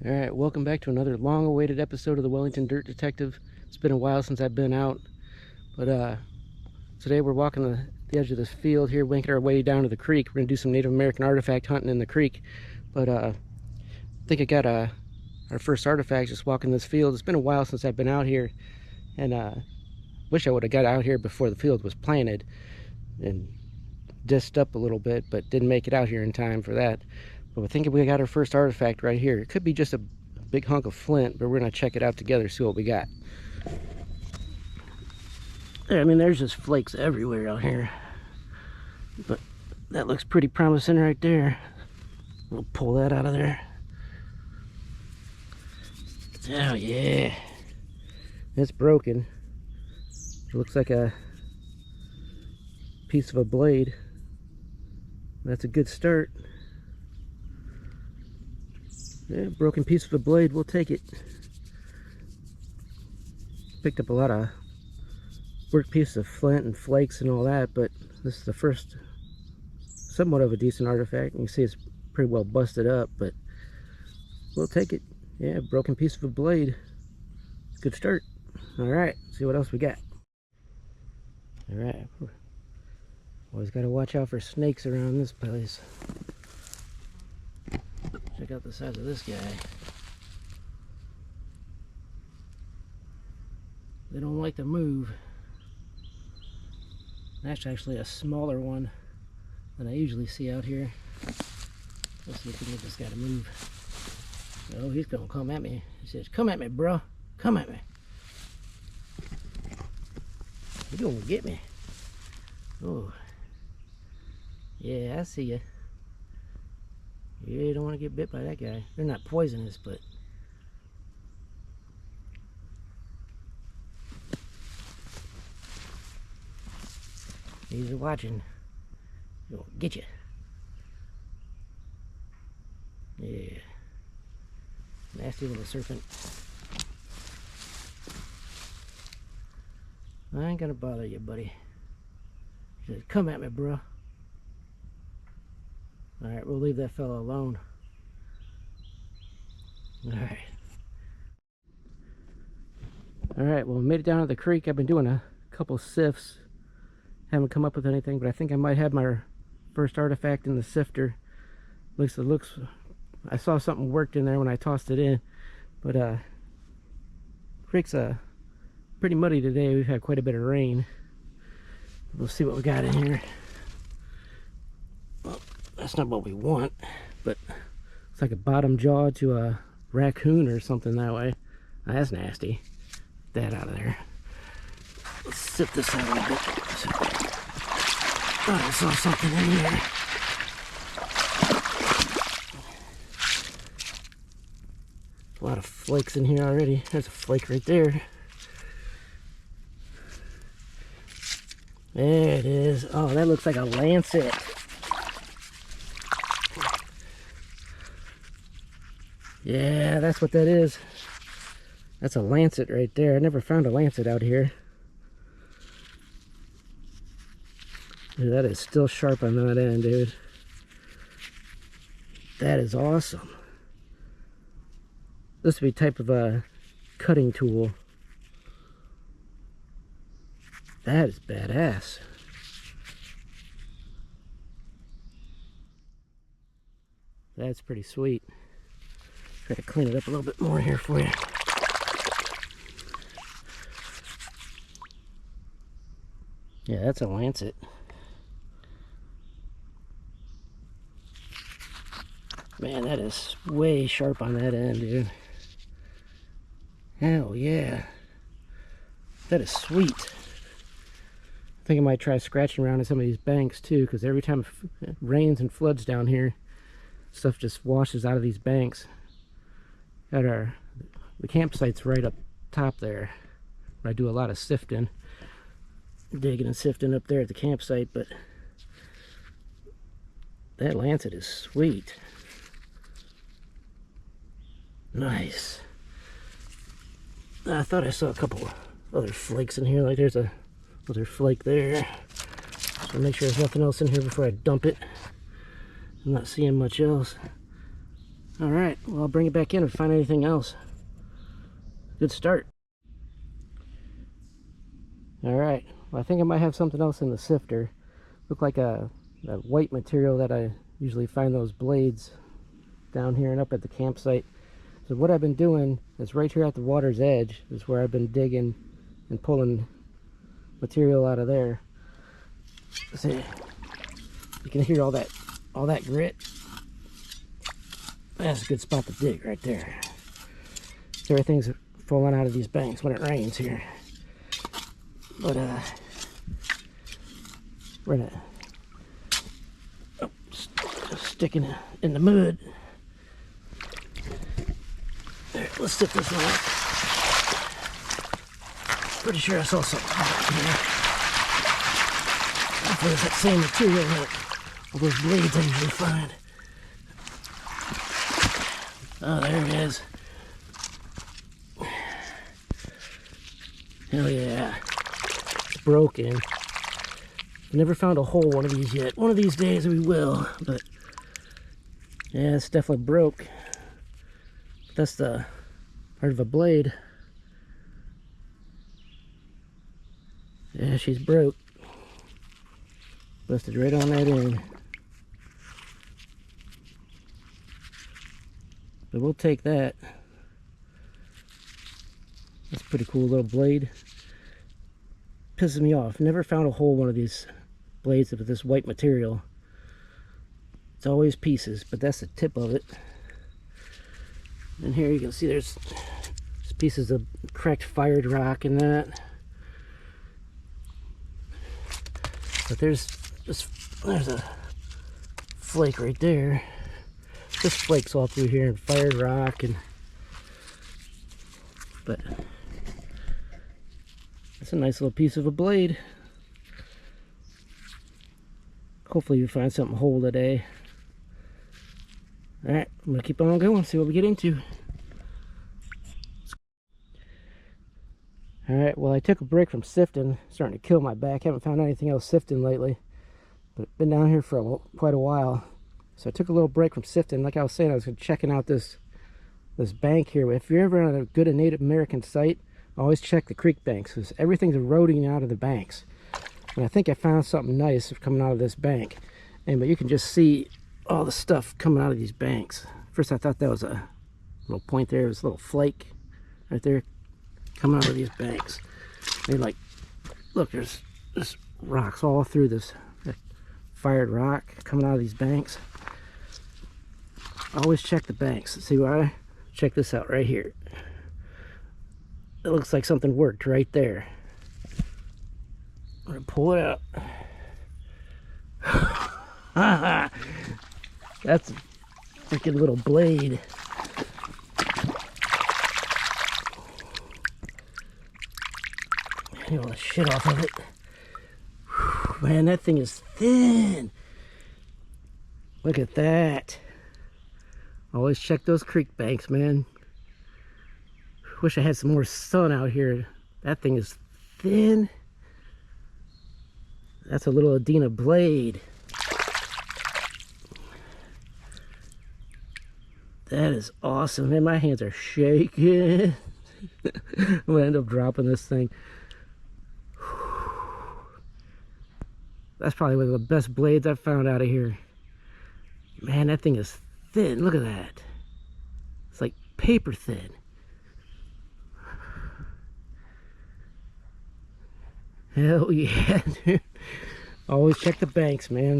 Alright, welcome back to another long-awaited episode of the Wellington Dirt Detective. It's been a while since I've been out, but today we're walking the edge of this field here, making our way down to the creek. We're going to do some Native American artifact hunting in the creek, but I think I got our first artifact just walking this field. It's been a while since I've been out here, and wish I would have got out here before the field was planted and disced up a little bit, but didn't make it out here in time for that. But I think we got our first artifact right here. It could be just a big hunk of flint, but we're gonna check it out together, see what we got. I mean, there's just flakes everywhere out here, but that looks pretty promising right there. We'll pull that out of there. Oh yeah, it's broken. It looks like a piece of a blade. That's a good start. Yeah, broken piece of a blade, we'll take it. Picked up a lot of work pieces of flint and flakes and all that, but this is the first somewhat of a decent artifact. You can see it's pretty well busted up, but we'll take it. Yeah, broken piece of a blade. Good start. Alright, see what else we got. Alright. Always gotta watch out for snakes around this place. Check out the size of this guy. They don't like to move. That's actually a smaller one than I usually see out here. Let's see if we can get this guy to move. Oh, he's gonna come at me. He says, "Come at me, bro. Come at me. You're gonna get me." Oh. Yeah, I see ya. You don't want to get bit by that guy. They're not poisonous, but he's watching. He'll get you. Yeah. Nasty little serpent. I ain't gonna bother you, buddy. He says, "Come at me, bro." Alright, we'll leave that fellow alone. Alright. Alright, well, we made it down to the creek. I've been doing a couple sifts. Haven't come up with anything, but I think I might have my first artifact in the sifter. Looks, I saw something worked in there when I tossed it in. But, creek's pretty muddy today. We've had quite a bit of rain. We'll see what we got in here. Well, that's not what we want, but it's like a bottom jaw to a raccoon or something that way. Oh, that's nasty. Get that out of there. Let's sift this out a little bit. Oh, I saw something in here. A lot of flakes in here already. There's a flake right there. There it is. Oh, that looks like a lancet. Yeah, that's what that is. That's a lancet right there. I never found a lancet out here. Dude, that is still sharp on that end, dude. That is awesome. This would be type of a cutting tool. That is badass. That's pretty sweet. Try to clean it up a little bit more here for you. Yeah, that's a lancet. Man, that is way sharp on that end, dude. Hell yeah. That is sweet. I think I might try scratching around in some of these banks too, because every time it rains and floods down here, stuff just washes out of these banks. Got the campsite's right up top there. I do a lot of sifting, digging and sifting up there at the campsite, but that lancet is sweet. Nice. I thought I saw a couple other flakes in here. Like there's a other flake there. So make sure there's nothing else in here before I dump it. I'm not seeing much else. All right, well, I'll bring it back in and find anything else. Good start. All right, well, I think I might have something else in the sifter. Look like a white material that I usually find those blades down here and up at the campsite. So what I've been doing is right here at the water's edge is where I've been digging and pulling material out of there. See, you can hear all that grit. That's a good spot to dig right there. So everything's falling out of these banks when it rains here. But we're gonna stick in the mud. There, let's stick this one up. Pretty sure I saw something here. Hopefully it's that same material that all those blades I usually find. Oh, there it is. Hell yeah. It's broken. I've never found a hole one of these yet. One of these days we will, but yeah, it's definitely broke. That's the part of a blade. Yeah, she's broke. Busted right on that end. But we'll take that. That's a pretty cool little blade. Pisses me off. Never found a hole one of these blades with this white material. It's always pieces, but that's the tip of it. And here you can see there's pieces of cracked fired rock in that. But there's a flake right there. This flakes all through here and fired rock, but that's a nice little piece of a blade. Hopefully you find something whole today. Alright, I'm gonna keep on going, see what we get into. Alright, well, I took a break from sifting. Starting to kill my back. Haven't found anything else sifting lately, but been down here for quite a while. So I took a little break from sifting. Like I was saying, I was checking out this bank here. If you're ever on a good Native American site, always check the creek banks, because everything's eroding out of the banks. And I think I found something nice coming out of this bank. But you can just see all the stuff coming out of these banks. First I thought that was a little point there. It was a little flake right there coming out of these banks. And like, look, there's rocks all through this fired rock coming out of these banks. Always check the banks. See why? Check this out right here. It looks like something worked right there. I'm gonna pull it out. That's a freaking little blade. Get all the shit off of it. Man, that thing is thin. Look at that. Always check those creek banks, man. Wish I had some more sun out here. That thing is thin. That's a little Adina blade. That is awesome. Man, my hands are shaking. I'm gonna end up dropping this thing. That's probably one of the best blades I've found out of here. Man, that thing is thin. Look at that. It's like paper thin. Hell yeah, dude. Always check the banks, man.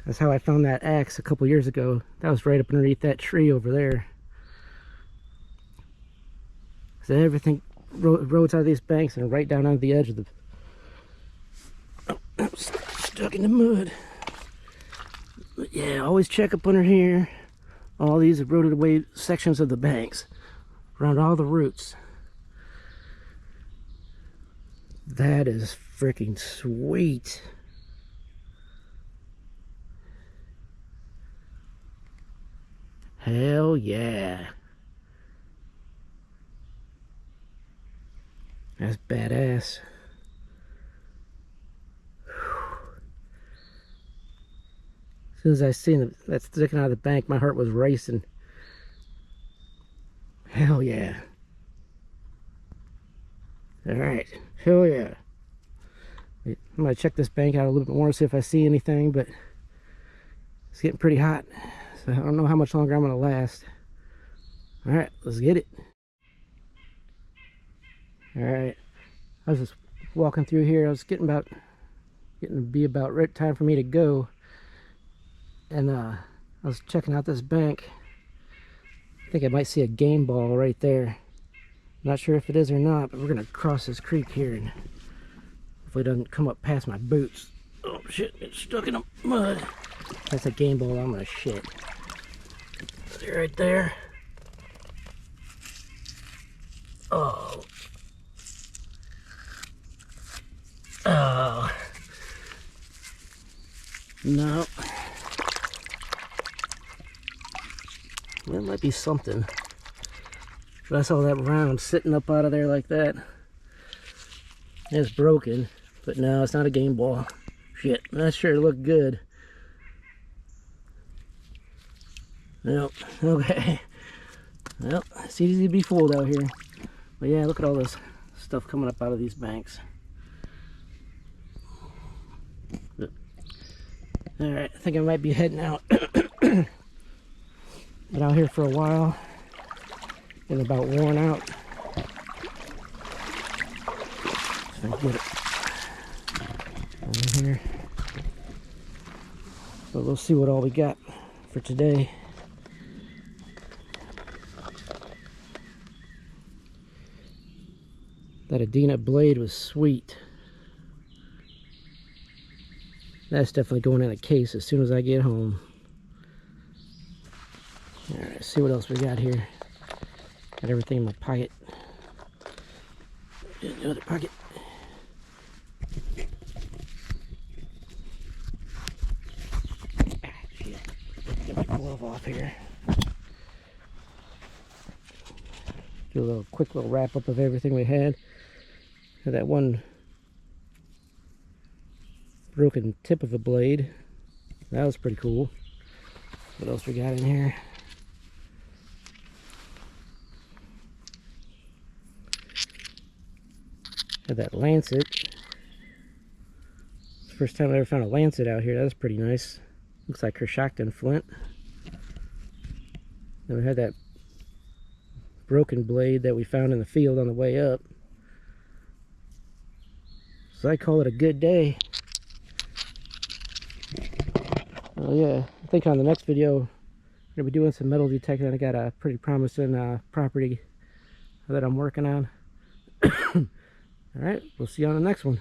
That's how I found that axe a couple years ago. That was right up underneath that tree over there. So everything roads out of these banks and right down onto the edge of the... Oh, I'm stuck in the mud. But yeah, always check up under here. All these eroded away sections of the banks. Around all the roots. That is freaking sweet. Hell yeah. That's badass. As soon as I seen that sticking out of the bank, my heart was racing. Hell yeah. Alright, hell yeah. I'm gonna check this bank out a little bit more, see if I see anything, but it's getting pretty hot, so I don't know how much longer I'm gonna last. Alright, let's get it. Alright, I was just walking through here. I was getting to be about right time for me to go, and I was checking out this bank. I think I might see a game ball right there. Not sure if it is or not, but we're gonna cross this creek here and hopefully it doesn't come up past my boots. Oh shit, it's stuck in the mud. That's a game ball. I'm gonna shit. See right there. Oh. Oh. No. That might be something. But I saw that round sitting up out of there like that. It's broken, but no, it's not a game ball. Shit, that sure looked good. Nope, okay. Well, it's easy to be fooled out here. But yeah, look at all this stuff coming up out of these banks. Alright, I think I might be heading out. Been out here for a while. Getting about worn out. So I get it over here. But we'll see what all we got for today. That Adina blade was sweet. That's definitely going in a case as soon as I get home. Alright, let's see what else we got here. Got everything in my pocket. In the other pocket. Ah, shit. Get my glove off here. Do a little quick little wrap up of everything we had. Had that one broken tip of a blade. That was pretty cool. What else we got in here? Had that lancet. It's the first time I ever found a lancet out here. That was pretty nice. Looks like Kershakton flint. Then we had that broken blade that we found in the field on the way up. So I call it a good day. Oh yeah, I think on the next video we're gonna be doing some metal detecting. I got a pretty promising property that I'm working on. All right, we'll see you on the next one.